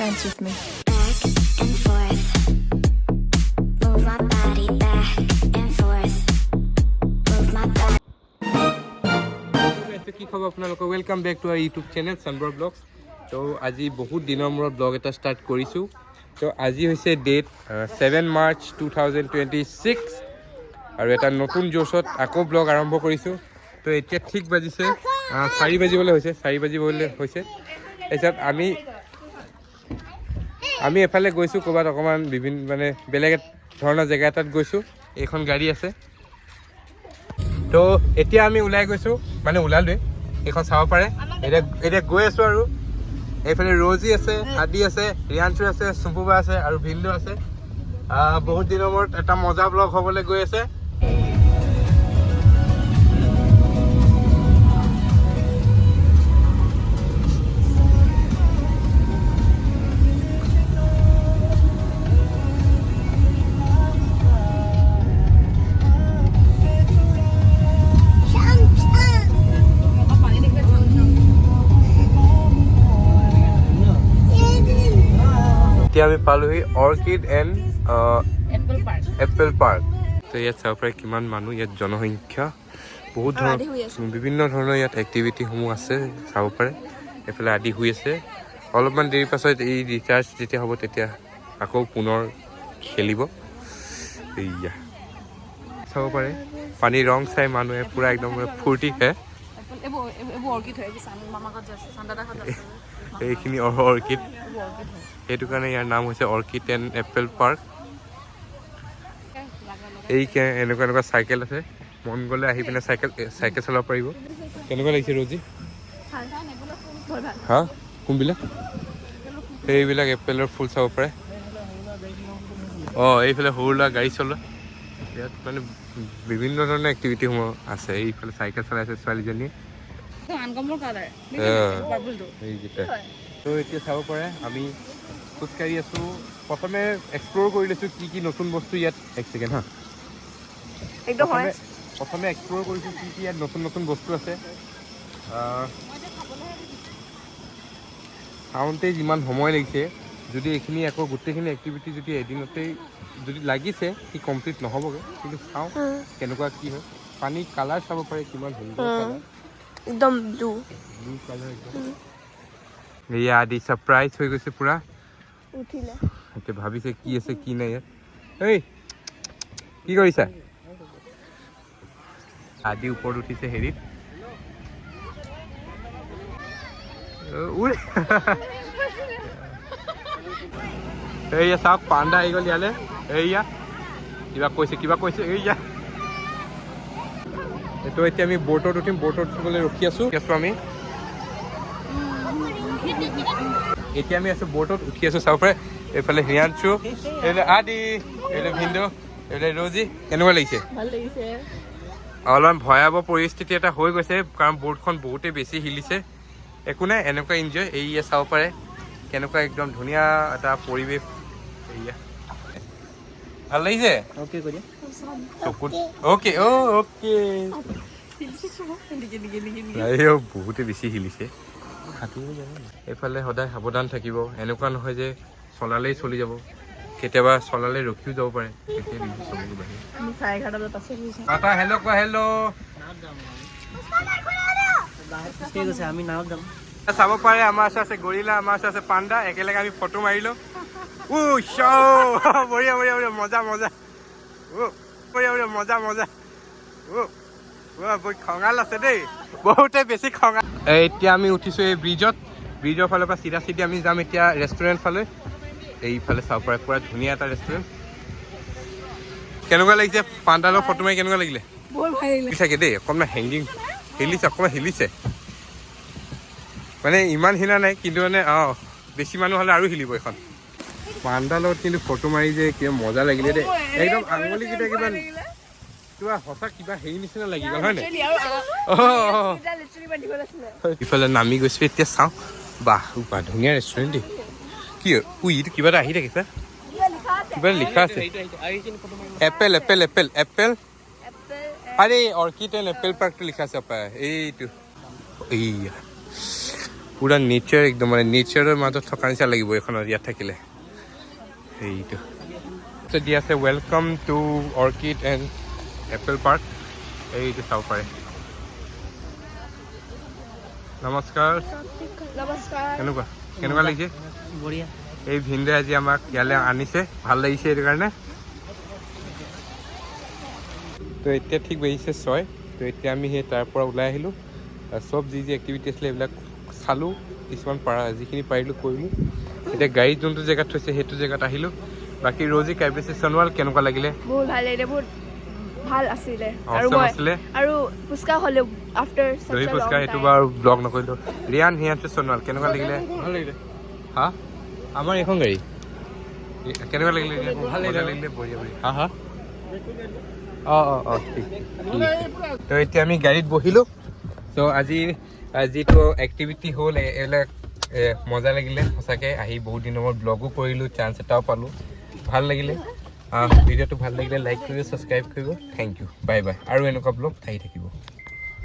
dance with me. Back and forth. Move my body back and forth. Move my body. কি খবৰ আপোনালোকৰ welcome back to our YouTube channel সানবৰ vlogs তো আজি বহুত দিনৰ মূৰত ব্লগ এটা ষ্টাৰ্ট কৰিছোঁ তো আজি হৈছে ডেট 7 মাৰ্চ 2026 আৰু এটা নতুন জোশত আকৌ ব্লগ আৰম্ভ কৰিছোঁ তো এতিয়া ঠিক বাজিছে 4 বাজিবলৈ হৈছে তাৰপিছত আমি এফালে গৈছোঁ ক'ৰবাত অকণমান বিভিন্ন মানে বেলেগ ধৰণৰ জেগা এটাত গৈছোঁ এইখন গাড়ী আছে তো এতিয়া আমি ওলাই গৈছোঁ মানে ওলালোৱে এইখন চাব পাৰে এতিয়া গৈ আছোঁ আৰু এইফালে ৰজি আছে আদি আছে ৰিয়াঞ্চু আছে চুম্পুবা আছে আৰু ভিন্দু আছে বহুত দিনৰ মূৰত এটা মজা ব্লগ হ'বলৈ গৈ আছে এতিয়া আমি পালোহি অৰ্কিড এণ্ড এপল পাৰ্ক তো ইয়াত চাব পাৰে কিমান মানুহ ইয়াত জনসংখ্যা বহুত ধৰণৰ বিভিন্ন ধৰণৰ ইয়াত এক্টিভিটিসমূহ আছে চাব পাৰে এইফালে আদি হৈ আছে অলপমান দেৰি পাছত এই ৰিচাৰ্জ যেতিয়া হ'ব তেতিয়া আকৌ পুনৰ খেলিব এয়া চাব পাৰে পানী ৰং চাই মানুহে পূৰা একদম ফূৰ্তি হয় এইখিনি অৰ্কিড সেইটো কাৰণে ইয়াৰ নাম হৈছে অৰ্কিড এণ্ড এপল পাৰ্ক এই এনেকুৱা চাইকেল আছে মন গ'লে আহি পিনে চাইকেল চলাব পাৰিব কেনেকুৱা লাগিছে ৰজি হা কোনবিলাক সেইবিলাক এপেলৰ ফুল চাব পাৰে এইফালে সৰু ল'ৰা গাড়ী চলোৱা ইয়াত মানে বিভিন্ন ধৰণৰ এক্টিভিটিসমূহ আছে এইফালে চাইকেল চলাই আছে ছোৱালীজনীয়ে এইকেইটা তো এতিয়া চাব পাৰে আমি খোজকাঢ়ি আছোঁ প্ৰথমে এক্সপ্ল'ৰ কৰি লৈছোঁ কি নতুন বস্তু ইয়াত এক ছেকেণ্ড হা প্ৰথমে এক্সপ্ল'ৰ কৰিছোঁ কি ইয়াত নতুন বস্তু আছে চাওঁতেই যিমান সময় লাগিছে যদি এইখিনি আকৌ গোটেইখিনি এক্টিভিটি যদি এদিনতেই যদি লাগিছে সি কমপ্লিট নহ'বগৈ কিন্তু চাওঁ কেনেকুৱা কি হয় পানী কালাৰ চাব পাৰে কিমান একদম ব্লু কালাৰ একদম এয়া আদি ছাৰপ্ৰাইজ হৈ গৈছে পূৰা এতিয়া ভাবিছে কি আছে কি নাই ইয়াত এই কি কৰিছা আদি ওপৰত উঠিছে হেৰিত এইয়া চাওক পাণ্ডা আহি গ'ল ইয়ালৈ এইয়া কিবা কৈছে এইয়া এইটো এতিয়া আমি ব'টত উঠিম ব'টত উঠিবলৈ ৰখি আছোঁ আমি এতিয়া আমি আছোঁ ব'টত উঠি আছোঁ চাব পাৰে এইফালে হিয়াঞ্চু এইফালে আদি এইফালে ভিন্দু এইফালে ৰজি কেনেকুৱা লাগিছে অলপমান ভয়াৱহ পৰিস্থিতি এটা হৈ গৈছে কাৰণ ব'টখন বহুতেই বেছি হিলিছে একো নাই এনেকুৱা এনজয় এইয়া চাব পাৰে কেনেকুৱা একদম ধুনীয়া এটা পৰিৱেশ এইয়া ভাল লাগিছে অ'কে বহুতে বেছি হিলিছে এইফালে সদায় সাৱধান থাকিব এনেকুৱা নহয় যে চলালেই চলি যাব কেতিয়াবা চলালে ৰখিও যাব পাৰে চাব পাৰে আমাৰ আছে গৰিলা আমাৰ আছে পাণ্ডা একেলগে আমি ফটো মাৰিলো বঢ়িয়া মজা খঙাল আছে দেই বহুতে বেছি খঙাল এতিয়া আমি উঠিছোঁ এই ব্ৰিজৰ ফালৰ পৰা চিধা আমি যাম এতিয়া ৰেষ্টুৰেণ্ট ফালে এইফালে চাব পাৰে পুৰা ধুনীয়া এটা ৰেষ্টুৰেণ্ট কেনেকুৱা লাগিছে পাণ্ডালৰ ফটো মাৰি কেনেকুৱা লাগিলে চাগে দেই অকণমান অকণমান হিলিছে মানে ইমান হিলা নাই কিন্তু মানে বেছি মানুহ হ'লে আৰু হিলিব এখন পাণ্ডাৰ লগত কিন্তু ফটো মাৰি যে কিবা মজা লাগিলে দেই একদম আঙুলিকেইটা কিবা সঁচা কিবা হেৰি নিচিনা লাগি গ'ল হয় নাই ইফালে নামি গৈছোঁ এতিয়া চাওঁ বাহ ধুনীয়া ৰেষ্টুৰেণ্ট দেই কি এইটো কিবা এটা আহি থাকে ছাৰ কিবা লিখা আছে এপেল আৰে অৰ্কিড এণ্ড এপেল পাৰ্কটো লিখা আছে এইটো এইয়া পুৰা নেচাৰ একদম মানে নেচাৰৰ মাজত থকা নিচিনা লাগিব এইখনত ইয়াত থাকিলে সেইটো দি আছে welcome to orchid and Apple park এইটো চাব পাৰে নমস্কাৰ কেনেকুৱা কেনেকুৱা লাগিছে বঢ়িয়া এই ভিন্দে আজি আমাক ইয়ালৈ আনিছে ভাল লাগিছে এইটো কাৰণে তো এতিয়া ঠিক বাজিছে 6 তো এতিয়া আমি সেই তাৰ পৰা ওলাই আহিলোঁ চব যি এক্টিভিটি আছিলে এইবিলাক চালোঁ কিছুমান যিখিনি পাৰিলোঁ কৰিলোঁ এতিয়া গাড়ীত যোনটো জেগাত থৈছে সেইটো জেগাত আহিলোঁ বাকী ৰজি কাইবেছি চনোৱাল কেনেকুৱা লাগিলে বহুত ভাল লাগিলে বহুত ভাল আছিলে আৰু পুচকা হ'লে আফটাৰ দহি পুচকা সেইটো বাৰু ব্লগ নকৰিলোঁ ৰিয়ান হিয়ান্তে চনোৱাল কেনেকুৱা লাগিলে ভাল লাগিলে হা আমাৰ এখন গাড়ী কেনেকুৱা লাগিলে ভাল লাগিলে বঢ়িয়া বঢ়িয়া হা হা অঁ ঠিক তো এতিয়া আমি গাড়ীত বহিলোঁ তো আজি যিটো এক্টিভিটি হ'ল এইবিলাক মজা লাগিলে সঁচাকৈ আহি বহুত দিনৰ মূৰত ব্লগো কৰিলোঁ চান্স এটাও পালোঁ ভাল লাগিলে ভিডিঅ'টো ভাল লাগিলে লাইক কৰিব ছাবস্ক্ৰাইব কৰিব থেংক ইউ বাই বাই আৰু এনেকুৱা ব্লগ আহি থাকিব